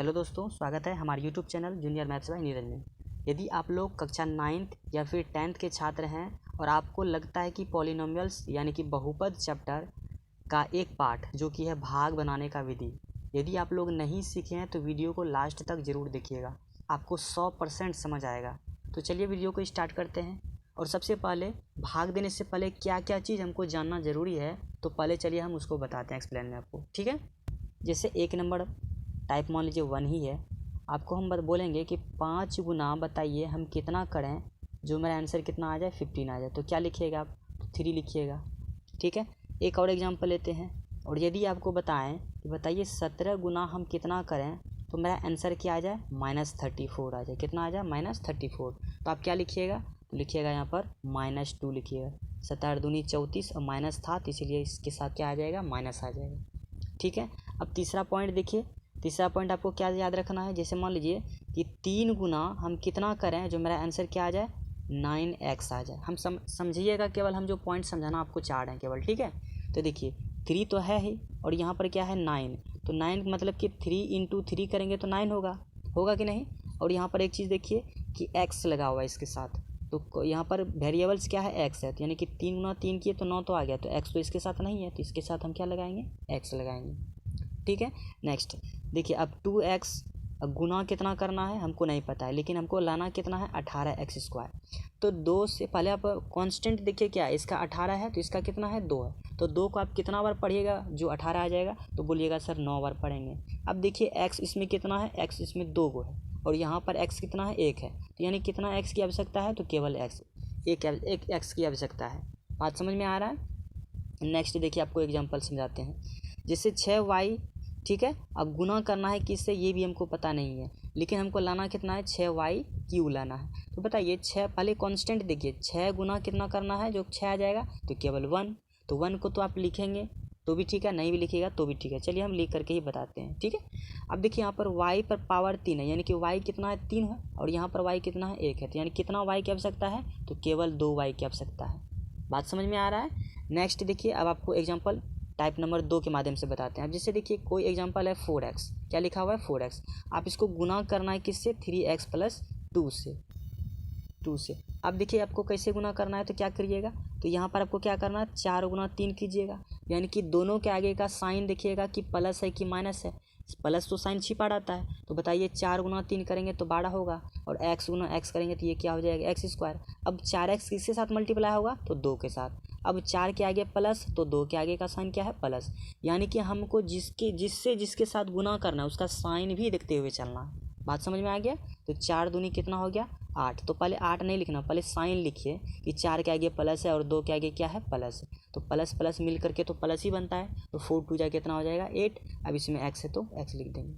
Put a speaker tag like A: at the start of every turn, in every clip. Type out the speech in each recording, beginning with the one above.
A: Hello दोस्तों, स्वागत है हमारे YouTube channel junior maths by Neeraj में। यदि आप लोग कक्षा 9th या फिर 10th के छात्र हैं और आपको लगता है कि पॉलिनोमियल्स यानी कि बहुपद चैप्टर का एक पार्ट जो कि है भाग बनाने का विधि, यदि आप लोग नहीं सीखे हैं तो वीडियो को लास्ट तक ज़रूर देखिएगा, आपको 100% समझ आएगा। तो चलिए वीडियो को स्टार्ट करते हैं। और सबसे पहले भाग देने से पहले क्या क्या चीज़ हमको जानना ज़रूरी है, तो पहले चलिए हम उसको बताते हैं एक्सप्लेन में आपको, ठीक है। जैसे एक नंबर टाइप मान लीजिए 1 ही है, आपको हम बोलेंगे कि 5 गुना बताइए हम कितना करें जो मेरा आंसर कितना आ जाए 15 आ जाए। तो क्या लिखिएगा आप, 3 लिखिएगा, ठीक है। एक और एग्जांपल लेते हैं, और यदि आपको बताएं कि बताइए 17 गुना हम कितना करें तो मेरा आंसर क्या आ जाए -34 आ जाए। कितना आ जाए -34। तो आप क्या लिखिएगा, तो लिखिएगा यहाँ पर -2 लिखिएगा। 17 दूनी 34 और माइनस था तो इसीलिए इसके साथ क्या आ जाएगा, माइनस आ जाएगा, ठीक है। अब तीसरा पॉइंट देखिए, तीसरा पॉइंट आपको क्या याद रखना है। जैसे मान लीजिए कि 3 गुना हम कितना करें जो मेरा आंसर क्या आ जाए 9x आ जाए। हम समझिएगा, केवल हम जो पॉइंट समझाना आपको चाह रहे हैं केवल, ठीक है। तो देखिए 3 तो है ही और यहाँ पर क्या है 9, तो 9 मतलब कि 3 × 3 करेंगे तो 9 होगा कि नहीं। और यहाँ पर एक चीज़ देखिए कि x लगा हुआ है इसके साथ, तो यहाँ पर वेरिएबल्स क्या है x है, तो यानी कि 3 गुना 3 किए तो 9 तो आ गया, तो x तो इसके साथ नहीं है तो इसके साथ हम क्या लगाएंगे, x लगाएंगे, ठीक है। नेक्स्ट देखिए, अब 2x गुना कितना करना है हमको नहीं पता है, लेकिन हमको लाना कितना है 18x²। तो 2 से पहले आप कांस्टेंट देखिए क्या है, इसका 18 है तो इसका कितना है 2 है, तो 2 को आप कितना बार पढ़िएगा जो 18 आ जाएगा, तो बोलिएगा सर 9 बार पढ़ेंगे। अब देखिए x इसमें कितना है, x इसमें 2 गो है और यहाँ पर x कितना है 1 है, तो यानी कितना x की आवश्यकता है, तो केवल एक x की आवश्यकता है। बात समझ में आ रहा है। नेक्स्ट देखिए आपको एग्जाम्पल समझाते हैं। जैसे 6y, ठीक है। अब गुना करना है किससे ये भी हमको पता नहीं है, लेकिन हमको लाना कितना है 6y³ लाना है। तो बताइए 6 पहले कांस्टेंट देखिए, 6 गुना कितना करना है जो 6 आ जाएगा, तो केवल 1। तो 1 को तो आप लिखेंगे तो भी ठीक है, नहीं भी लिखिएगा तो भी ठीक है। चलिए हम लिख करके ही बताते हैं, ठीक है। अब देखिए यहाँ पर y पर पावर 3 है, यानी कि y कितना है 3 है, और यहाँ पर y कितना है 1 है, तो यानी कितना y की आवश्यकता है, तो केवल 2y की आवश्यकता है। बात समझ में आ रहा है। नेक्स्ट देखिए, अब आपको एग्जाम्पल टाइप नंबर 2 के माध्यम से बताते हैं। अब जैसे देखिए कोई एग्जांपल है 4x, क्या लिखा हुआ है 4x, आप इसको गुना करना है किससे 3x + 2 से। अब देखिए आपको कैसे गुना करना है, तो क्या करिएगा, तो यहाँ पर आपको क्या करना है 4 गुना 3 कीजिएगा, यानी कि दोनों के आगे का साइन देखिएगा कि प्लस है कि माइनस है। प्लस तो साइन छिपा रहता है, तो बताइए 4 गुना 3 करेंगे तो 12 होगा, और x गुना x करेंगे तो ये क्या हो जाएगा x²। अब 4x किसके साथ मल्टीप्लाई होगा, तो 2 के साथ। अब 4 के आगे प्लस, तो 2 के आगे का साइन क्या है प्लस, यानी कि हमको जिसके साथ गुना करना है उसका साइन भी देखते हुए चलना है। बात समझ में आ गया। तो 4 दूनी कितना हो गया 8, तो पहले 8 नहीं लिखना, पहले साइन लिखिए कि 4 के आगे प्लस है और 2 के आगे क्या है प्लस है, तो प्लस प्लस मिल करके तो प्लस ही बनता है, तो 4 2 जाए कितना हो जाएगा 8। अब इसमें x है तो x लिख देंगे।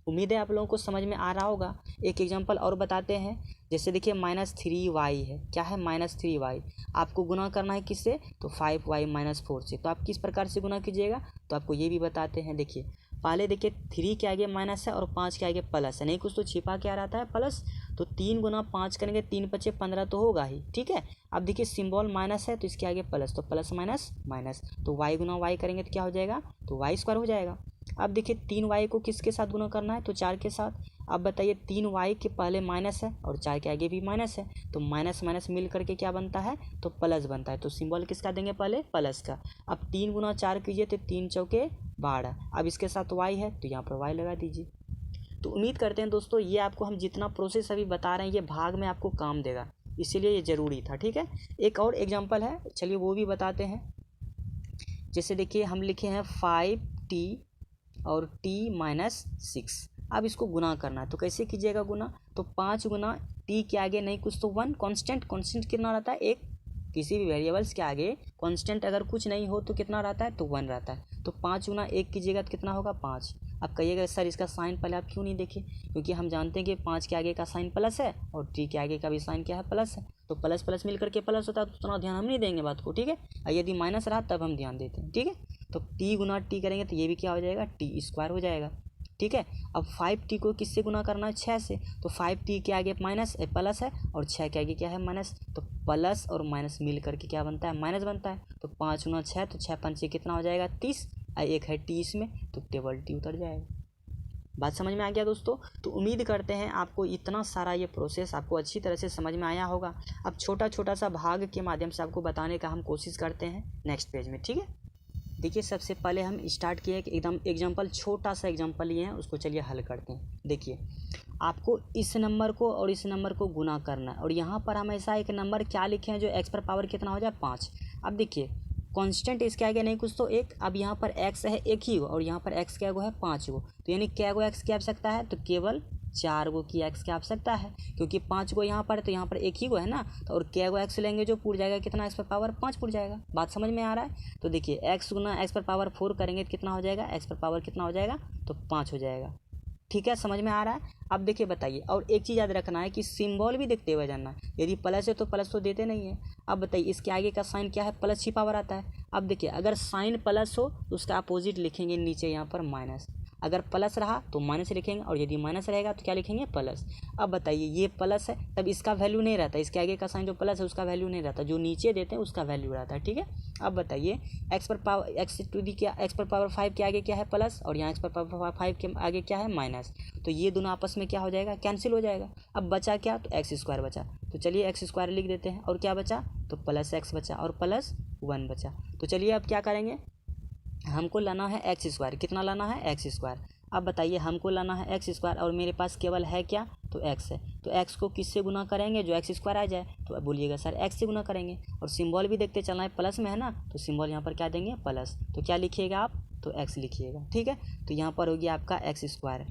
A: उम्मीद है आप लोगों को समझ में आ रहा होगा। एक एग्जांपल और बताते हैं। जैसे देखिए -3y है, क्या है -3y, आपको गुना करना है किससे, तो 5y - 4 से। तो आप किस प्रकार से गुना कीजिएगा, तो आपको ये भी बताते हैं। देखिए पहले देखिए 3 के आगे माइनस है और 5 के आगे प्लस है, नहीं कुछ तो छिपा क्या रहता है प्लस, तो 3 गुना 5 करेंगे 3 × 5 = 15 तो होगा ही, ठीक है। अब देखिए सिंबल माइनस है तो इसके आगे प्लस, तो प्लस माइनस माइनस, तो y गुना y करेंगे तो क्या हो जाएगा, तो y² हो जाएगा। अब देखिए 3y को किसके साथ गुना करना है, तो 4 के साथ। अब बताइए 3y के पहले माइनस है और 4 के आगे भी माइनस है, तो माइनस माइनस मिल करके क्या बनता है, तो प्लस बनता है, तो सिंबल किसका देंगे पहले, प्लस का। अब 3 गुना 4 कीजिए तो 3 चौके 12, अब इसके साथ y है तो यहाँ पर y लगा दीजिए। तो उम्मीद करते हैं दोस्तों ये आपको हम जितना प्रोसेस अभी बता रहे हैं ये भाग में आपको काम देगा, इसीलिए ये ज़रूरी था, ठीक है। एक और एग्जांपल है, चलिए वो भी बताते हैं। जैसे देखिए हम लिखे हैं 5t और t - 6। अब इसको गुना करना है, तो कैसे कीजिएगा गुना, तो 5 गुना t के आगे नहीं कुछ तो 1, कांस्टेंट कितना रहता है 1, किसी भी वेरिएबल्स के आगे कांस्टेंट अगर कुछ नहीं हो तो कितना रहता है, तो 1 रहता है। तो 5 गुना 1 कीजिएगा तो कितना होगा 5। अब कहिएगा सर इसका साइन पहले आप क्यों नहीं देखे, क्योंकि हम जानते हैं कि 5 के आगे का साइन प्लस है और t के आगे का भी साइन क्या है प्लस है, तो प्लस प्लस मिल करके प्लस होता है, तो उतना ध्यान हम नहीं देंगे बात को, ठीक है। और यदि माइनस रहा तब हम ध्यान देते हैं, ठीक है। तो t गुना t करेंगे तो ये भी क्या हो जाएगा t² हो जाएगा, ठीक है। अब 5t को किससे गुना करना है 6 से, तो 5t के आगे माइनस प्लस है और 6 के आगे क्या है माइनस, तो प्लस और माइनस मिल करके क्या बनता है माइनस बनता है। तो 5 गुना 6, तो 6 × 5 कितना हो जाएगा 30, और 1 है t इसमें, तो टेबल t उतर जाएगा। बात समझ में आ गया दोस्तों। तो उम्मीद करते हैं आपको इतना सारा ये प्रोसेस आपको अच्छी तरह से समझ में आया होगा। अब छोटा छोटा सा भाग के माध्यम से आपको बताने का हम कोशिश करते हैं नेक्स्ट पेज में, ठीक है। देखिए सबसे पहले हम स्टार्ट किए एकदम एग्जाम्पल, छोटा सा एग्जाम्पल लिए हैं, उसको चलिए हल करते हैं। देखिए आपको इस नंबर को और इस नंबर को गुना करना है, और यहाँ पर हम ऐसा एक नंबर क्या लिखे हैं जो एक्स पर पावर कितना हो जाए 5। अब देखिए कांस्टेंट इसके आगे नहीं कुछ तो एक, अब यहाँ पर एक्स है एक ही गो, और यहाँ पर एक्स क्या गो है 5 गो, तो यानी क्या गो एक्स की आवश्यकता है, तो केवल 4 गो की एक्स की आवश्यकता है, क्योंकि 5 गो यहाँ पर है तो यहाँ पर एक ही गो है ना, तो और क्या गो एक्स लेंगे जो पूर जाएगा कितना, एक्स पर पावर 5 पूर जाएगा। बात समझ में आ रहा है। तो देखिए एक्स गुना एक्स पर पावर 4 करेंगे तो कितना हो जाएगा, एक्स पर पावर कितना हो जाएगा, तो 5 हो जाएगा। ठीक है, समझ में आ रहा है। अब देखिए बताइए, और एक चीज़ याद रखना है कि सिंबल भी देखते हुए जानना है, यदि प्लस है तो प्लस तो देते नहीं है। अब बताइए इसके आगे का साइन क्या है, प्लस ही पावर आता है। अब देखिए अगर साइन प्लस हो तो उसका अपोजिट लिखेंगे नीचे यहाँ पर माइनस, अगर प्लस रहा तो माइनस लिखेंगे, और यदि माइनस रहेगा तो क्या लिखेंगे, प्लस। अब बताइए ये प्लस है तब इसका वैल्यू नहीं रहता, इसके आगे का साइन जो प्लस है उसका वैल्यू नहीं रहता, जो नीचे देते हैं उसका वैल्यू रहता है। ठीक है, अब बताइए एक्स पर पावर एक्स टू दी क्या, एक्स पर पावर 5 के आगे क्या है प्लस, और यहाँ एक्स पर पावर 5 के आगे क्या है माइनस, तो ये दोनों आपस में क्या हो जाएगा, कैंसिल हो जाएगा। अब बचा क्या, तो एक्स स्क्वायर बचा, तो चलिए एक्स स्क्वायर लिख देते हैं, और क्या बचा, तो प्लस एक्स बचा और प्लस 1 बचा। तो चलिए अब क्या करेंगे, हमको लाना है एक्स स्क्वायर, कितना लाना है, एक्स स्क्वायर। अब बताइए हमको लाना है एक्स स्क्वायर, और मेरे पास केवल है क्या, तो एक्स है, तो एक्स को किससे गुना करेंगे, जो एक्स स्क्वायर आ जाए, तो बोलिएगा सर एक्स से गुना करेंगे, और सिंबल भी देखते चलना है प्लस में है ना, तो सिंबल यहाँ पर क्या देंगे, प्लस, तो क्या लिखिएगा आप, तो एक्स लिखिएगा। ठीक है, तो यहाँ पर हो गया आपका एक्स स्क्वायर।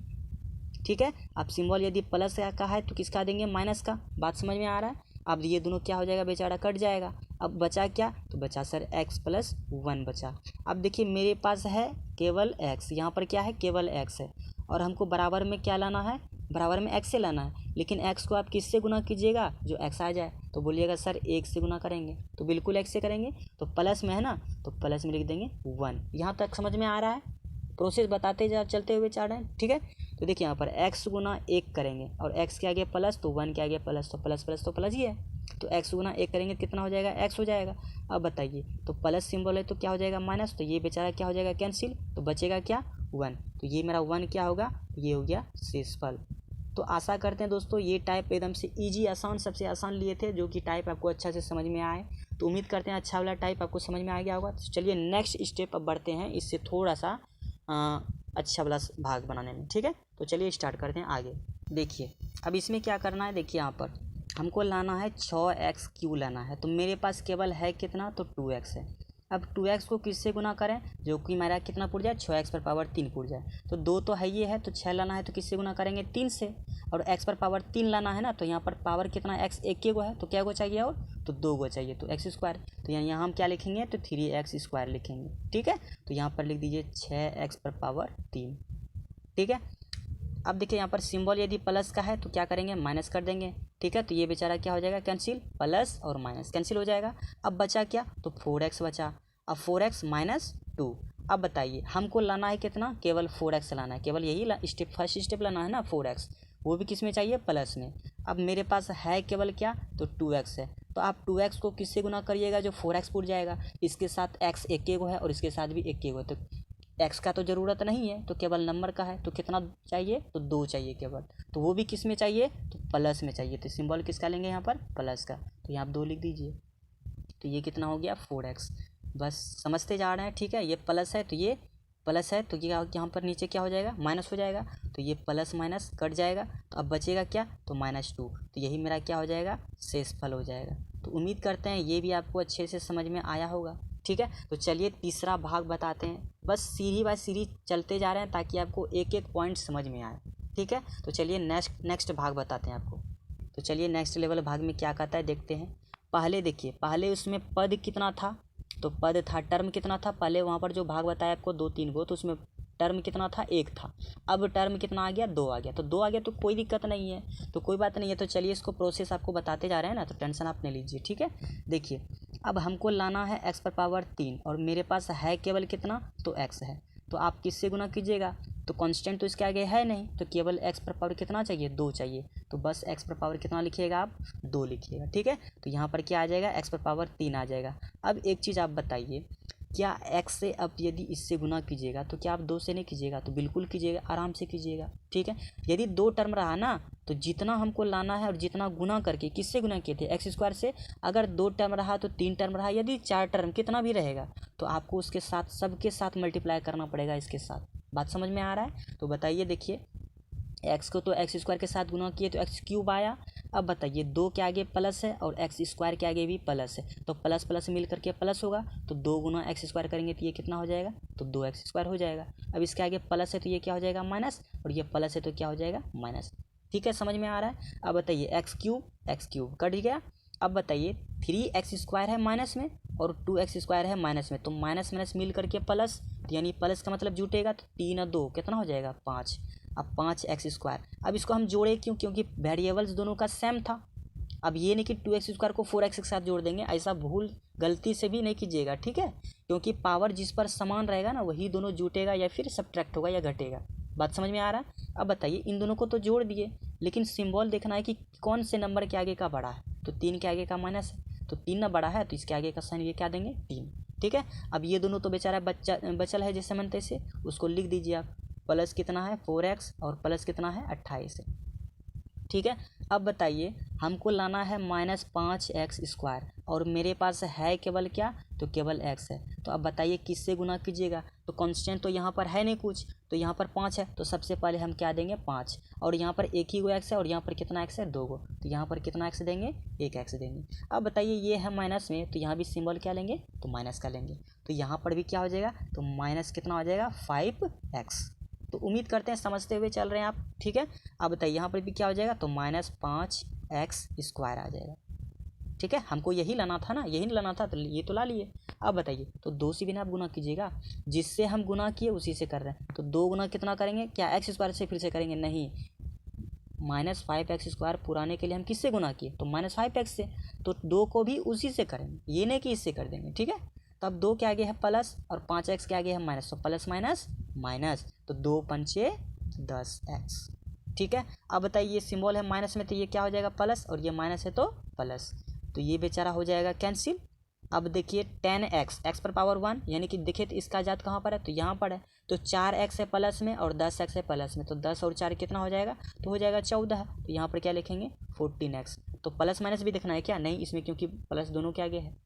A: ठीक है, अब सिंबल यदि प्लस का है तो किसका देंगे, माइनस का। बात समझ में आ रहा है। अब ये दोनों क्या हो जाएगा, बेचारा कट जाएगा। अब बचा क्या, तो बचा सर एक्स प्लस 1 बचा। अब देखिए मेरे पास है केवल एक्स, यहाँ पर क्या है, केवल एक्स है, और हमको बराबर में क्या लाना है, बराबर में एक्स से लाना है, लेकिन एक्स को आप किससे गुना कीजिएगा, जो एक्स आ जाए, तो बोलिएगा सर एक से गुना करेंगे, तो बिल्कुल एक्स से करेंगे, तो प्लस में है ना, तो प्लस में लिख देंगे 1। यहाँ तक समझ में आ रहा है, प्रोसेस बताते जा चलते हुए चाह रहे हैं। ठीक है, तो देखिए यहाँ पर एक्स गुना 1 करेंगे, और एक्स के आगे प्लस तो 1 के आगे प्लस, तो प्लस प्लस तो प्लस ही है, तो एक्स गुना 1 करेंगे कितना हो जाएगा, एक्स हो जाएगा। अब बताइए तो प्लस सिंबल है तो क्या हो जाएगा, माइनस, तो ये बेचारा क्या हो जाएगा, कैंसिल, तो बचेगा क्या, 1, तो ये मेरा 1 क्या होगा, ये हो गया शेषफल। तो आशा करते हैं दोस्तों ये टाइप एकदम से इजी आसान, सबसे आसान लिए थे, जो कि टाइप आपको अच्छा से समझ में आए। तो उम्मीद करते हैं अच्छा वाला टाइप आपको समझ में आ गया होगा। तो चलिए नेक्स्ट स्टेप अब बढ़ते हैं, इससे थोड़ा सा अच्छा वाला भाग बनाने में। ठीक है, तो चलिए स्टार्ट करते हैं आगे। देखिए अब इसमें क्या करना है, देखिए यहाँ पर हमको लाना है 6x क्यू लाना है, तो मेरे पास केवल है कितना, तो 2x है। अब 2x को किससे गुना करें, जो कि मेरा कितना पुर जाए, 6x पर पावर 3 पुर जाए, तो 2 तो है ये है, तो 6 लाना है तो किससे गुना करेंगे, 3 से, और x पर पावर 3 लाना है ना, तो यहाँ पर पावर कितना, x एक के गो है, तो क्या गो चाहिए, और तो 2 गो चाहिए, तो एक्स स्क्वायर, तो यहाँ हम क्या लिखेंगे, तो 3x स्क्वायर लिखेंगे। ठीक है, तो यहाँ पर लिख दीजिए 6x पर पावर 3। ठीक है, अब देखिए यहाँ पर सिंबल यदि प्लस का है तो क्या करेंगे, माइनस कर देंगे। ठीक है, तो ये बेचारा क्या हो जाएगा, कैंसिल, प्लस और माइनस कैंसिल हो जाएगा। अब बचा क्या, तो 4x बचा, अब 4x माइनस 2। अब बताइए हमको लाना है कितना, केवल 4x लाना है, केवल यही स्टेप, फर्स्ट स्टेप लाना है ना 4x, वो भी किस में चाहिए, प्लस में। अब मेरे पास है केवल क्या, तो 2x है, तो आप 2x को किससे गुना करिएगा, जो 4x पुर जाएगा, इसके साथ x एक को है और इसके साथ भी एक को, तो एक्स का तो ज़रूरत नहीं है, तो केवल नंबर का है, तो कितना चाहिए, तो 2 चाहिए केवल, तो वो भी किस में चाहिए, तो प्लस में चाहिए, तो सिंबल किसका लेंगे यहाँ पर, प्लस का, तो यहाँ आप 2 लिख दीजिए, तो ये कितना हो गया 4x। बस समझते जा रहे हैं। ठीक है, ये प्लस है तो ये प्लस है, तो ये यहाँ पर नीचे क्या हो जाएगा, माइनस हो जाएगा, तो ये प्लस माइनस कट जाएगा, तो अब बचेगा क्या, तो -2, तो यही मेरा क्या हो जाएगा, शेषफल हो जाएगा। तो उम्मीद करते हैं ये भी आपको अच्छे से समझ में आया होगा। ठीक है, तो चलिए तीसरा भाग बताते हैं, बस सीढ़ी बाय सीढ़ी चलते जा रहे हैं ताकि आपको एक एक पॉइंट समझ में आए। ठीक है, तो चलिए नेक्स्ट भाग बताते हैं आपको। तो चलिए नेक्स्ट लेवल भाग में क्या कहता है देखते हैं। पहले देखिए, पहले उसमें पद कितना था, तो पद था, टर्म कितना था, पहले वहाँ पर जो भाग बताया आपको 2-3 गो, तो उसमें टर्म कितना था, 1 था। अब टर्म कितना आ गया, 2 आ गया, तो 2 आ गया तो कोई दिक्कत नहीं है, तो कोई बात नहीं है। तो चलिए इसको प्रोसेस आपको बताते जा रहे हैं ना, तो टेंशन आप नहीं लीजिए। ठीक है, देखिए अब हमको लाना है x पर पावर 3, और मेरे पास है केवल कितना, तो x है, तो आप किससे गुना कीजिएगा, तो कांस्टेंट तो इसके आगे है नहीं, तो केवल x पर पावर कितना चाहिए, 2 चाहिए, तो बस x पर पावर कितना लिखिएगा आप, 2 लिखिएगा। ठीक है, तो यहाँ पर क्या आ जाएगा, x पर पावर 3 आ जाएगा। अब एक चीज़ आप बताइए, क्या x से अब यदि इससे गुना कीजिएगा तो क्या आप 2 से नहीं कीजिएगा? तो बिल्कुल कीजिएगा, आराम से कीजिएगा, ठीक है। यदि 2 टर्म रहा ना तो जितना हमको लाना है और जितना गुना करके, किससे गुना किए थे? एक्स स्क्वायर से। अगर 2 टर्म रहा तो 3 टर्म रहा, यदि 4 टर्म कितना भी रहेगा तो आपको उसके साथ सबके साथ मल्टीप्लाई करना पड़ेगा इसके साथ। बात समझ में आ रहा है? तो बताइए, देखिए एक्स को तो एक्स स्क्वायर के साथ गुना किए तो एक्स क्यूब आया। अब बताइए 2 के आगे प्लस है और एक्स स्क्वायर के आगे भी प्लस है, तो प्लस प्लस मिल करके प्लस होगा, तो 2 गुना एक्स स्क्वायर करेंगे तो ये कितना हो जाएगा? तो 2 एक्स स्क्वायर हो जाएगा। अब इसके आगे प्लस है तो ये क्या हो जाएगा? माइनस, और ये प्लस है तो क्या हो जाएगा? माइनस। ठीक है, समझ में आ रहा है? अब बताइए एक्स क्यूब कट गया। अब बताइए 3x स्क्वायर है माइनस में और 2x स्क्वायर है माइनस में, तो माइनस माइनस मिल करके प्लस, यानी प्लस का मतलब जुटेगा, तो 3 और 2 कितना हो जाएगा? 5। अब 5x स्क्वायर। अब इसको हम जोड़े क्यों? क्योंकि वेरिएबल्स दोनों का सेम था। अब ये नहीं कि 2x स्क्वायर को 4x के साथ जोड़ देंगे, ऐसा भूल गलती से भी नहीं कीजिएगा, ठीक है। क्योंकि पावर जिस पर समान रहेगा ना वही दोनों जुटेगा या फिर सब्ट्रैक्ट होगा या घटेगा। बात समझ में आ रहा है? अब बताइए इन दोनों को तो जोड़ दिए, लेकिन सिंबल देखना है कि कौन से नंबर के आगे का बड़ा है। तो 3 के आगे का माइनस है, तो 3 ना बड़ा है तो इसके आगे का साइन ये क्या देंगे? 3। ठीक है। अब ये दोनों तो बेचारा बचल है जैसे मन तैसे, उसको लिख दीजिए आप। प्लस कितना है? 4x और प्लस कितना है? 28 है, ठीक है। अब बताइए हमको लाना है -5x स्क्वायर और मेरे पास है केवल क्या? तो केवल x है। तो अब बताइए किससे गुना कीजिएगा? तो कांस्टेंट तो यहाँ पर है नहीं कुछ, तो यहाँ पर 5 है, तो सबसे पहले हम क्या देंगे? 5। और यहाँ पर एक ही गो x है और यहाँ पर कितना x है? 2 गो, तो यहाँ पर कितना x देंगे? 1 x देंगे। अब बताइए ये है माइनस में, तो यहाँ भी सिंबल क्या लेंगे? तो माइनस का लेंगे, तो यहाँ पर भी क्या हो जाएगा? तो माइनस कितना हो जाएगा? 5x। तो उम्मीद करते हैं समझते हुए चल रहे हैं आप, ठीक है। अब बताइए यहाँ पर भी क्या हो जाएगा? तो -5x स्क्वायर आ जाएगा, ठीक है। हमको यही लाना था ना, यही लाना था, तो ये तो ला लिए। अब बताइए तो 2 से भी ना आप गुना कीजिएगा, जिससे हम गुना किए उसी से कर रहे हैं। तो 2 गुना कितना करेंगे? क्या एक्स स्क्वायर से फिर से करेंगे? नहीं, -5x स्क्वायर पुराने के लिए हम किससे गुना किए? तो -5x से। तो 2 को भी उसी से करेंगे, ये नहीं कि इससे कर देंगे, ठीक है। तो अब 2 के आगे है प्लस और 5x के आगे है माइनस, तो प्लस माइनस माइनस, तो 2 पंचे 10x, ठीक है। अब बताइए ये सिंबल है माइनस में, तो ये क्या हो जाएगा? प्लस, और ये माइनस है तो प्लस, तो ये बेचारा हो जाएगा कैंसिल। अब देखिए 10x, x पर पावर 1, यानी कि देखिए तो इसका जात कहाँ पर है? तो यहाँ पर है। तो 4x है प्लस में और 10x है प्लस में, तो 10 और 4 कितना हो जाएगा? तो हो जाएगा 14। तो यहाँ पर क्या लिखेंगे? 14x। तो प्लस माइनस भी देखना है क्या? नहीं इसमें, क्योंकि प्लस दोनों के आगे है,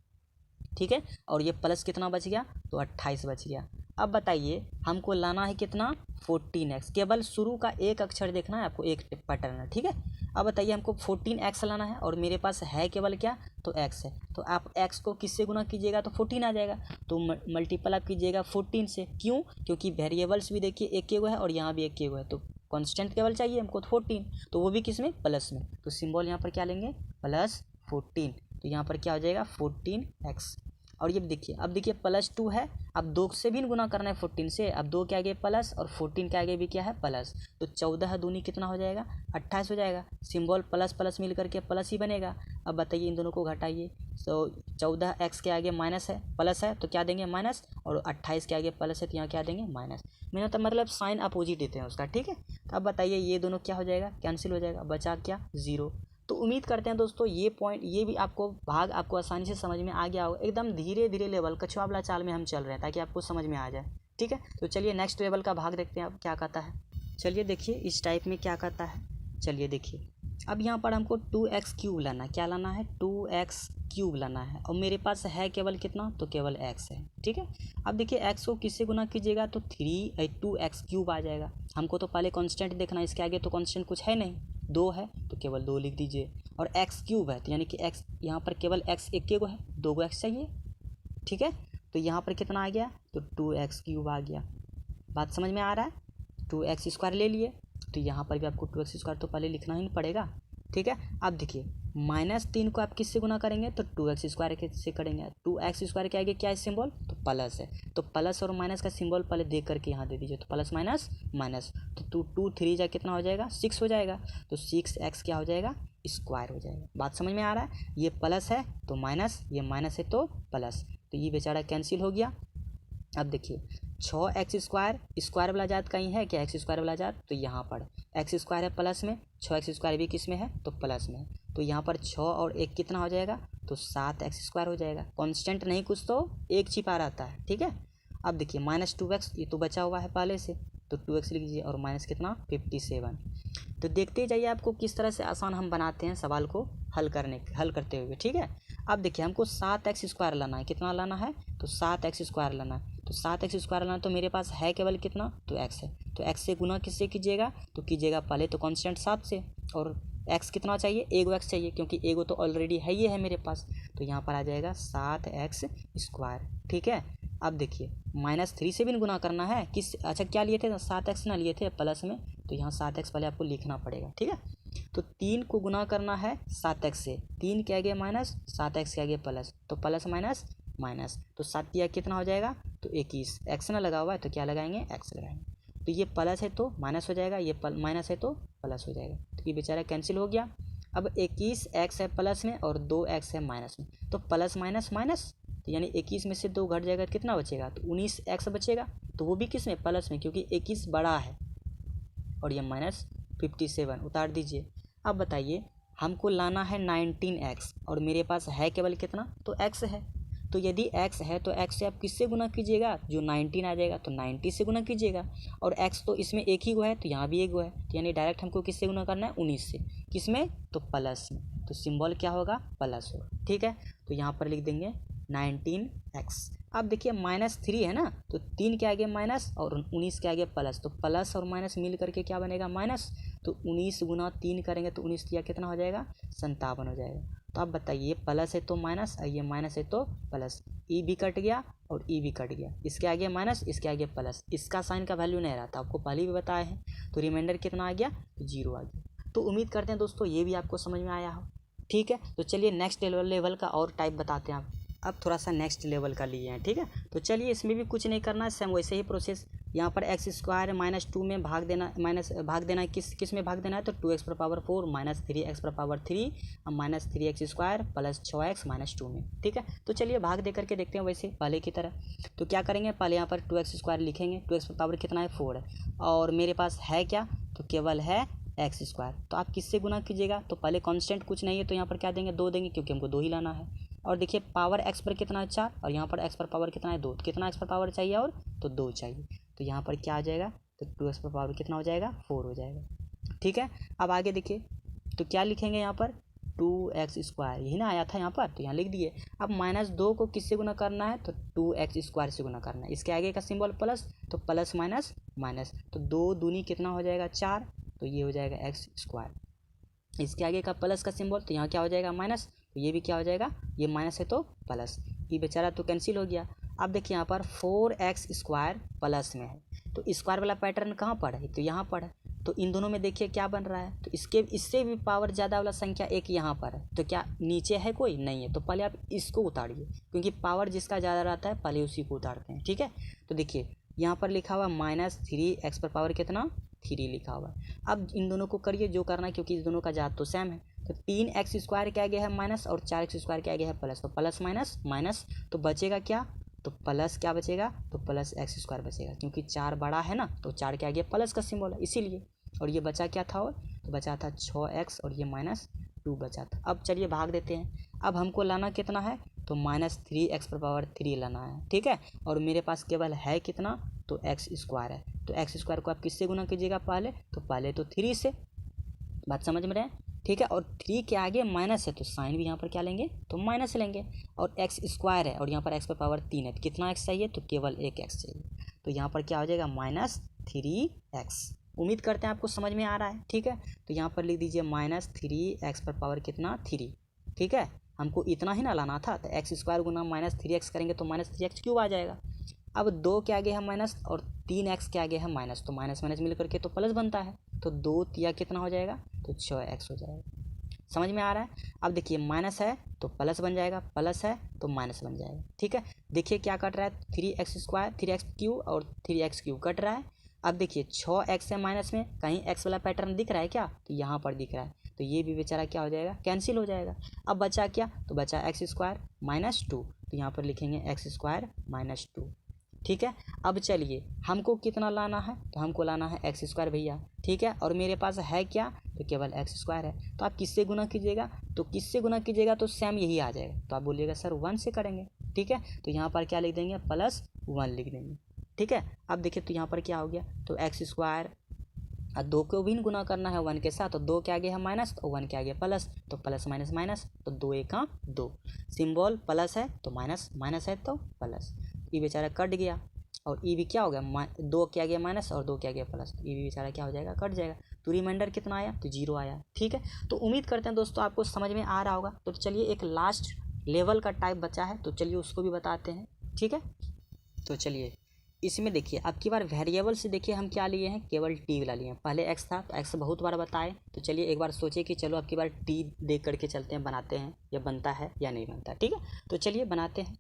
A: ठीक है। और ये प्लस कितना बच गया? तो 28 बच गया। अब बताइए हमको लाना है कितना? 14x। केवल शुरू का एक अक्षर देखना है आपको, एक पैटर्न है, ठीक है। अब बताइए हमको 14x लाना है और मेरे पास है केवल क्या? तो x है। तो आप x को किससे गुना कीजिएगा? तो 14 आ जाएगा। तो मल्टीपल आप कीजिएगा 14 से। क्यों? क्योंकि वेरिएबल्स भी देखिए एक के गो है और यहाँ भी एक के गो है, तो कांस्टेंट केवल चाहिए हमको, तो 14, तो वो भी किस में? प्लस में। तो सिंबल यहाँ पर क्या लेंगे? +14। तो यहाँ पर क्या हो जाएगा? 14x। और ये देखिए, अब देखिए +2 है, अब 2 से भी गुना करना है 14 से। अब 2 के आगे प्लस और 14 के आगे भी क्या है? प्लस, तो 14 दूनी कितना हो जाएगा? 28 हो जाएगा। सिंबल प्लस प्लस मिल करके प्लस ही बनेगा। अब बताइए इन दोनों को घटाइए, तो 14x के आगे माइनस है, प्लस है तो क्या देंगे? माइनस, और 28 के आगे प्लस है तो यहाँ क्या देंगे? माइनस। मैंने तो मतलब साइन अपोजिट देते हैं उसका, ठीक है। तो अब बताइए ये दोनों क्या हो जाएगा? कैंसिल हो जाएगा, बचा क्या? 0। तो उम्मीद करते हैं दोस्तों ये पॉइंट, ये भी आपको भाग आपको आसानी से समझ में आ गया होगा। एकदम धीरे धीरे लेवल कछुआ वाला चाल में हम चल रहे हैं ताकि आपको समझ में आ जाए, ठीक है। तो चलिए नेक्स्ट लेवल का भाग देखते हैं अब क्या कहता है। चलिए देखिए इस टाइप में क्या कहता है। चलिए देखिए अब यहाँ पर हमको 2x क्यूब लाना है। क्या लाना है? 2x क्यूब लाना है और मेरे पास है केवल कितना? तो केवल x है, ठीक है। अब देखिए x को किससे गुना कीजिएगा? तो 2x क्यूब आ जाएगा। हमको तो पहले कांस्टेंट देखना है, इसके आगे तो कांस्टेंट कुछ है नहीं, 2 है तो केवल 2 लिख दीजिए। और x क्यूब है तो यानी कि x यहाँ पर केवल x एक के गो है, 2 गो x चाहिए, ठीक है। तो यहाँ पर कितना आ गया? तो 2x क्यूब आ गया। बात समझ में आ रहा है? 2x स्क्वायर ले लिए, तो यहाँ पर भी आपको 2x स्क्वायर तो पहले लिखना ही पड़ेगा, ठीक है। अब देखिए -3 को आप किससे गुना करेंगे? तो 2x स्क्वायर से करेंगे। 2x स्क्वायर के आगे क्या है सिंबल? तो प्लस है, तो प्लस और माइनस का सिंबल पहले देख करके यहाँ दे दीजिए। तो प्लस माइनस माइनस, तो 2 3 जा कितना हो जाएगा? 6 हो जाएगा। तो 6x क्या हो जाएगा? स्क्वायर हो जाएगा। बात समझ में आ रहा है? ये प्लस है तो माइनस, ये माइनस है तो प्लस, तो ये बेचारा कैंसिल हो गया। अब देखिए 6x स्क्वायर, स्क्वायर वाला जात कहीं है क्या? x स्क्वायर वाला जात, तो यहाँ पर x स्क्वायर है प्लस में, 6x स्क्वायर भी किस में है? तो प्लस में है। तो यहाँ पर 6 और 1 कितना हो जाएगा, तो 7x² हो जाएगा। कांस्टेंट नहीं कुछ तो एक छिपा रहता है, ठीक है। अब देखिए -2x ये तो बचा हुआ है पहले से, तो 2x लिख लीजिए और माइनस कितना 57। तो देखते जाइए आपको किस तरह से आसान हम बनाते हैं सवाल को हल करते हुए, ठीक है। अब देखिए हमको 7x² लाना है, कितना लाना है, तो 7x² लाना है। तो 7x² लाना तो मेरे पास है केवल कितना, तो x है। तो x से गुना किससे कीजिएगा, तो कीजिएगा पहले तो कांस्टेंट 7 से, और x कितना चाहिए, एगो x चाहिए, क्योंकि एगो तो ऑलरेडी है ही है मेरे पास। तो यहाँ पर आ जाएगा 7x², ठीक है। अब देखिए -3 से भी गुना करना है, किस अच्छा क्या लिए थे, 7x ना लिए थे प्लस में, तो यहाँ 7x पहले आपको लिखना पड़ेगा, ठीक है। तो 3 को गुना करना है 7x से, 3 के आगे माइनस, 7x के आगे प्लस, तो प्लस माइनस माइनस, तो 7 या कितना हो जाएगा, तो 21। एक्स ना लगा हुआ है तो क्या लगाएंगे, एक्स लगाएंगे। तो ये प्लस है तो माइनस हो जाएगा, ये माइनस है तो प्लस हो जाएगा, तो ये बेचारा कैंसिल हो गया। अब 21x है प्लस में और 2x है माइनस में, तो प्लस माइनस माइनस, तो यानी 21 में से 2 घट जाएगा, कितना बचेगा, तो 19x बचेगा। तो वो भी किस में, प्लस में, क्योंकि 21 बड़ा है, और ये -57 उतार दीजिए। अब बताइए हमको लाना है 19x और मेरे पास है केवल कितना, तो x है। तो यदि x है तो x से आप किससे गुना कीजिएगा, जो 19 आ जाएगा तो 90 से गुना कीजिएगा, और x तो इसमें एक ही गो है तो यहाँ भी एक गो है, तो यानी डायरेक्ट हमको किससे गुना करना है, 19 से। किसमें, तो प्लस में, तो सिंबल क्या होगा, प्लस होगा, ठीक है। तो यहाँ पर लिख देंगे 19x। अब देखिए -3 है ना, तो 3 के आगे माइनस और 19 के आगे प्लस, तो प्लस और माइनस मिल करके क्या बनेगा, माइनस। तो 19 गुना 3 करेंगे तो 19 या कितना हो जाएगा, 57 हो जाएगा। तो अब बताइए प्लस है तो माइनस, ये माइनस है तो प्लस, ई भी कट गया और ई भी कट गया, इसके आगे माइनस इसके आगे प्लस, इसका साइन का वैल्यू नहीं रहता, आपको पहले भी बताए हैं। तो रिमाइंडर कितना आ गया, तो 0 आ गया। तो उम्मीद करते हैं दोस्तों ये भी आपको समझ में आया हो, ठीक है। तो चलिए नेक्स्ट लेवल का और टाइप बताते हैं आप। अब थोड़ा सा नेक्स्ट लेवल का लिए हैं, ठीक है। तो चलिए इसमें भी कुछ नहीं करना है, सेम वैसे ही प्रोसेस। यहाँ पर x² -2 में भाग देना, भाग देना है, किस में भाग देना है, तो 2x⁴ -3x⁴ और -3x² प्लस 6x -2 में, ठीक है। तो चलिए भाग दे करके देखते हैं वैसे पहले की तरह। तो क्या करेंगे, पहले यहाँ पर 2x² लिखेंगे, 2x⁴ कितना है, 4 है, और मेरे पास है क्या, तो केवल है x²। तो आप किससे गुना कीजिएगा, तो पहले कांस्टेंट कुछ नहीं है तो यहाँ पर क्या देंगे, 2 देंगे, क्योंकि हमको 2 ही लाना है। और देखिए पावर x पर कितना है, 4, और यहाँ पर x पर पावर कितना है, 2, कितना x पर पावर चाहिए, और तो 2 चाहिए। तो यहाँ पर क्या आ जाएगा, तो 2x पर पावर कितना हो जाएगा, 4 हो जाएगा, ठीक है। अब आगे देखिए, तो क्या लिखेंगे यहाँ पर, 2x², यही ना आया था यहाँ पर, तो यहाँ लिख दिए। अब -2 को किससे गुना करना है, तो 2x² से गुना करना है, इसके आगे का सिंबल प्लस, तो प्लस माइनस माइनस, तो 2 दूनी कितना हो जाएगा, 4, तो ये हो जाएगा x²। इसके आगे का प्लस का सिंबल, तो यहाँ क्या हो जाएगा, माइनस, तो ये भी क्या हो जाएगा, ये माइनस है तो प्लस, ये बेचारा तो कैंसिल हो गया। अब देखिए यहाँ पर 4x² प्लस में है, तो स्क्वायर वाला पैटर्न कहाँ पर है, तो यहाँ पर है। तो इन दोनों में देखिए क्या बन रहा है, तो इससे भी पावर ज़्यादा वाला संख्या एक यहाँ पर है, तो क्या नीचे है कोई, नहीं है, तो पहले आप इसको उतारिए, क्योंकि पावर जिसका ज़्यादा रहता है पहले उसी को उतारते हैं, ठीक है। तो देखिए यहाँ पर लिखा हुआ -3x पर पावर कितना, 3 लिखा हुआ है। अब इन दोनों को करिए जो करना है, क्योंकि इस दोनों का जात तो सेम है। तो 3x² के आगे है माइनस और 4x² के आगे है प्लस, तो प्लस माइनस माइनस, तो बचेगा क्या, तो प्लस क्या बचेगा, तो प्लस x² बचेगा, क्योंकि 4 बड़ा है ना, तो 4 के आगे प्लस का सिंबल है इसीलिए। और ये बचा क्या था, और तो बचा था 6x और ये -2 बचा था। अब चलिए भाग देते हैं। अब हमको लाना कितना है, तो -3x⁴ लाना है, ठीक है। और मेरे पास केवल है कितना, तो x² है, तो x² को आप किससे गुना कीजिएगा, पहले तो 3 से, बात समझ में रहे, ठीक है। और 3 के आगे माइनस है तो साइन भी यहाँ पर क्या लेंगे, तो माइनस लेंगे, और x² है और यहाँ पर x पर पावर 3 है, तो कितना x चाहिए, तो केवल एक x चाहिए, तो यहाँ पर क्या हो जाएगा, -3x। उम्मीद करते हैं आपको समझ में आ रहा है, ठीक है। तो यहाँ पर लिख दीजिए -3x पर पावर कितना, 3, ठीक है। हमको इतना ही ना लाना था, तो x² गुना -3x करेंगे तो -3x³ आ जाएगा। अब 2 के आगे है माइनस और 3x के आगे है माइनस, तो माइनस माइनस मिल करके तो प्लस बनता है, तो 2 तिया कितना हो जाएगा, तो 6x हो जाएगा। समझ में आ रहा है। अब देखिए माइनस है तो प्लस बन जाएगा, प्लस है तो माइनस बन जाएगा, ठीक है। देखिए क्या कट रहा है, 3x² और 3x³ कट रहा है। अब देखिए 6x है माइनस में, कहीं x वाला पैटर्न दिख रहा है क्या, तो यहाँ पर दिख रहा है, तो ये भी बेचारा क्या हो जाएगा, कैंसिल हो जाएगा। अब बचा क्या, तो बचा x² -2, तो यहाँ पर लिखेंगे x² -2, ठीक है। अब चलिए हमको कितना लाना है, तो हमको लाना है x² भैया, ठीक है। और मेरे पास है क्या, तो केवल एक्स स्क्वायर है। तो आप किससे गुना कीजिएगा, तो किससे गुना कीजिएगा तो सेम यही आ जाएगा। तो आप बोलिएगा सर 1 से करेंगे, ठीक है। तो यहाँ पर क्या लिख देंगे, +1 लिख देंगे, ठीक है। अब देखिए तो यहाँ पर क्या हो गया, तो एक्स स्क्वायर 2 को भी गुना करना है 1 के साथ, तो 2 के आगे है माइनस तो 1 के आगे प्लस, तो प्लस माइनस माइनस, तो 2 एक 2, सिंबल प्लस है तो माइनस, माइनस है तो प्लस, ये बेचारा कट गया। और ये भी क्या हो गया, 2 के आगे माइनस और 2 के आगे प्लस, तो ये भी बेचारा क्या हो जाएगा, कट जाएगा। तो रिमाइंडर कितना आया, तो 0 आया, ठीक है। तो उम्मीद करते हैं दोस्तों आपको समझ में आ रहा होगा। तो चलिए एक लास्ट लेवल का टाइप बचा है, तो चलिए उसको भी बताते हैं, ठीक है। तो चलिए इसमें देखिए अब की बार वेरिएबल से देखिए हम क्या लिए हैं, केवल टी वाला लिए हैं। पहले एक्स था तो एक्स बहुत बार बताए, तो चलिए एक बार सोचिए कि चलो अब की बार टी देख करके चलते हैं, बनाते हैं या बनता है या नहीं बनता, ठीक है। तो चलिए बनाते हैं।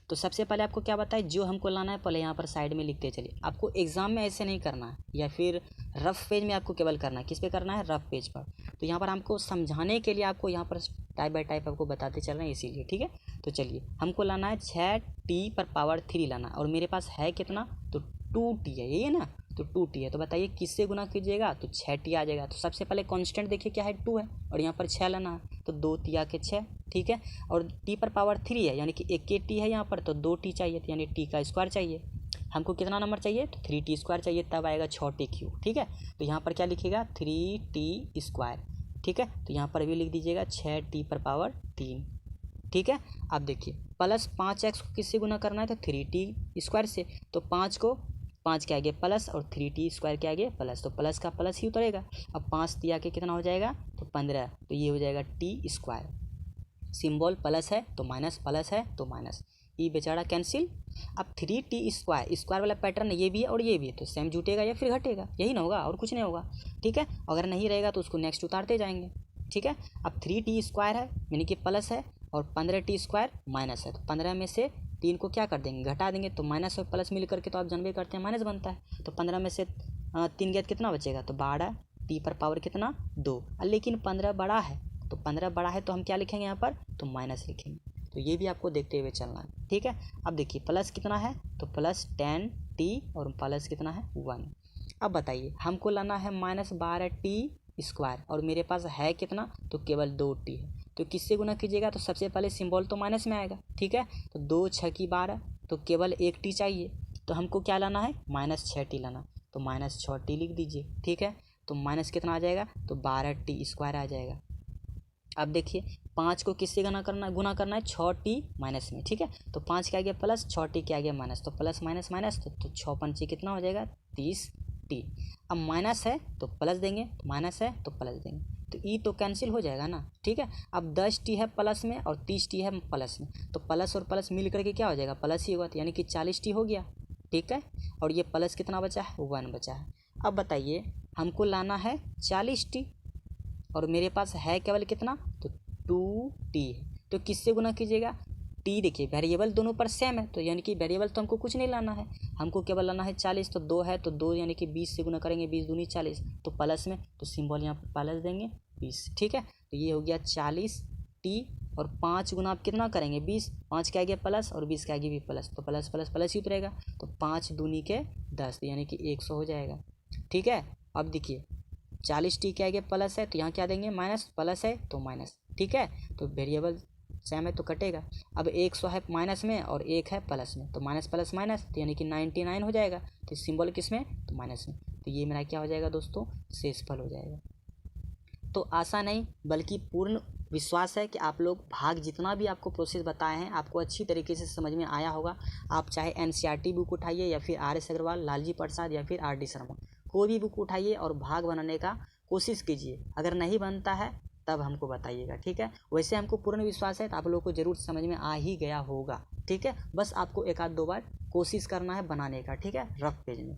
A: तो सबसे पहले आपको क्या बताए, जो हमको लाना है पहले यहाँ पर साइड में लिखते चलिए। आपको एग्जाम में ऐसे नहीं करना है या फिर रफ पेज में आपको केवल करना है, किस पे करना है, रफ पेज पर। तो यहाँ पर हमको समझाने के लिए आपको यहाँ पर टाइप बाय टाइप आपको बताते चल रहे हैं इसीलिए, ठीक है। तो चलिए हमको लाना है 6t⁻³ लाना, और मेरे पास है कितना, तो 2t है, यही है ना, तो 2t है। तो बताइए किससे गुना कीजिएगा, तो 6t आ जाएगा। तो सबसे पहले कांस्टेंट देखिए क्या है, 2 है, और यहाँ पर 6 लाना है, तो 2 तिया के 6, ठीक है। और t⁻³ है यानी कि 1t है यहाँ पर, तो 2t चाहिए, यानी t का स्क्वायर चाहिए। हमको कितना नंबर चाहिए, तो 3t² चाहिए, तब आएगा 6t³, ठीक है। तो यहाँ पर क्या लिखिएगा, 3t², ठीक है। तो यहाँ पर भी लिख दीजिएगा 6t⁻3, ठीक है। अब देखिए प्लस 5x को किससे गुना करना है, तो 3t² से। तो 5 को 5 के आगे प्लस और 3t² के आगे प्लस, तो प्लस का प्लस ही उतरेगा। अब 5 तिया के कितना हो जाएगा, तो 15, तो ये हो जाएगा t²। सिंबल प्लस है तो माइनस, प्लस है तो माइनस, ये बेचारा कैंसिल। अब 3t² स्क्वायर वाला पैटर्न ये भी है और ये भी है, तो सेम जुटेगा या फिर घटेगा, यही ना होगा और कुछ नहीं होगा, ठीक है। अगर नहीं रहेगा तो उसको नेक्स्ट उतारते जाएंगे, ठीक है। अब 3t² है यानी कि प्लस है, और 15t² माइनस है, तो 15 में से 3 को क्या कर देंगे, घटा देंगे, तो माइनस और प्लस मिल करके तो आप जानबे करते हैं माइनस बनता है। तो 15 में से 3 गया कितना बचेगा, तो 12, t⁻ कितना 2। लेकिन 15 बड़ा है, तो 15 बड़ा है तो हम क्या लिखेंगे यहाँ पर, तो माइनस लिखेंगे। तो ये भी आपको देखते हुए चलना है, ठीक है। अब देखिए प्लस कितना है, तो प्लस 10t, और प्लस कितना है 1। अब बताइए हमको लाना है -12t², और मेरे पास है कितना, तो केवल 2t है। तो किससे गुना कीजिएगा, तो सबसे पहले सिंबल तो माइनस में आएगा, ठीक है। तो 2 6 की 12, तो केवल 1t चाहिए। तो हमको क्या लाना है, -6t लाना, तो -6t लिख दीजिए, ठीक है। तो माइनस कितना आ जाएगा, तो 12t² आ जाएगा। अब देखिए 5 को किससे गुना करना है 6t माइनस में, ठीक है। तो 5 के आगे प्लस, 6t के आगे माइनस, तो प्लस माइनस माइनस, तो 6 पंचे कितना हो जाएगा, 30t। अब माइनस है तो प्लस देंगे, तो माइनस है तो प्लस देंगे, तो ई तो कैंसिल हो जाएगा ना, ठीक है। अब 10t है प्लस में और 30t है प्लस में, तो प्लस और प्लस मिल करके क्या हो जाएगा, प्लस ही होगा, तो यानी कि 40t हो गया, ठीक है। और ये प्लस कितना बचा है, 1 बचा है। अब बताइए हमको लाना है 40t, और मेरे पास है केवल कितना, तो 2t है। तो किससे गुना कीजिएगा, t देखिए वेरिएबल दोनों पर सेम है, तो यानी कि वेरिएबल तो हमको कुछ नहीं लाना है, हमको केवल लाना है 40। तो 2 है तो 2 यानी कि 20 से गुना करेंगे, 20 दूनी 40, तो प्लस में तो सिंबल यहाँ पर प्लस देंगे 20, ठीक है। तो ये हो गया 40t, और 5 गुना आप कितना करेंगे 20, 5 के आगे प्लस और 20 के आगे भी प्लस, तो प्लस प्लस प्लस ही उतरेगा, तो 5 दूनी के 10, यानी कि 100 हो जाएगा, ठीक है। अब देखिए 40t के आगे प्लस है तो यहाँ क्या देंगे, माइनस, प्लस है तो माइनस, ठीक है। तो वेरिएबल सेम है तो कटेगा। अब 100 है माइनस में और 1 है प्लस में, तो माइनस प्लस माइनस, तो यानी कि 99 हो जाएगा। तो सिंबल किस में, तो माइनस में, तो ये मेरा क्या हो जाएगा दोस्तों, शेषफल हो जाएगा। तो आशा नहीं बल्कि पूर्ण विश्वास है कि आप लोग भाग जितना भी आपको प्रोसेस बताए हैं आपको अच्छी तरीके से समझ में आया होगा। आप चाहे NCERT बुक उठाइए या फिर RS अग्रवाल, लालजी प्रसाद या फिर RD शर्मा, कोई भी बुक उठाइए और भाग बनाने का कोशिश कीजिए। अगर नहीं बनता है तब हमको बताइएगा, ठीक है। वैसे हमको पूर्ण विश्वास है तो आप लोगों को ज़रूर समझ में आ ही गया होगा, ठीक है। बस आपको 1 आध 2 बार कोशिश करना है बनाने का, ठीक है, रफ पेज में।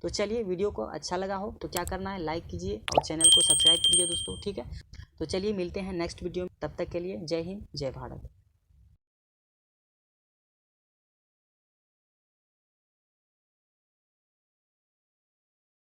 A: तो चलिए वीडियो को अच्छा लगा हो तो क्या करना है, लाइक कीजिए और चैनल को सब्सक्राइब कीजिए दोस्तों, ठीक है। तो चलिए मिलते हैं नेक्स्ट वीडियो में, तब तक के लिए जय हिंद जय भारत।